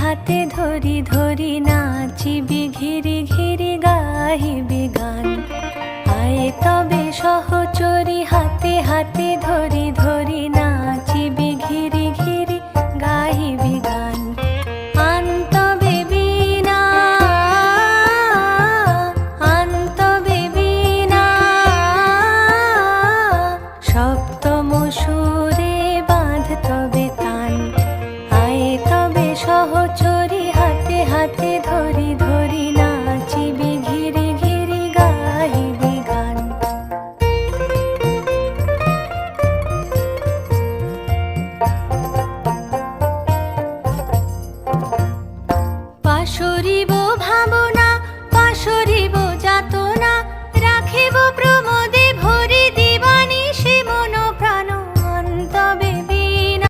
হাতে ধরি ধরি নাচিবি ঘিরি ঘিরি গাহিবি গান। আয় তবে সহচরি হাতে হাতে ধরি ধরি নাচিবি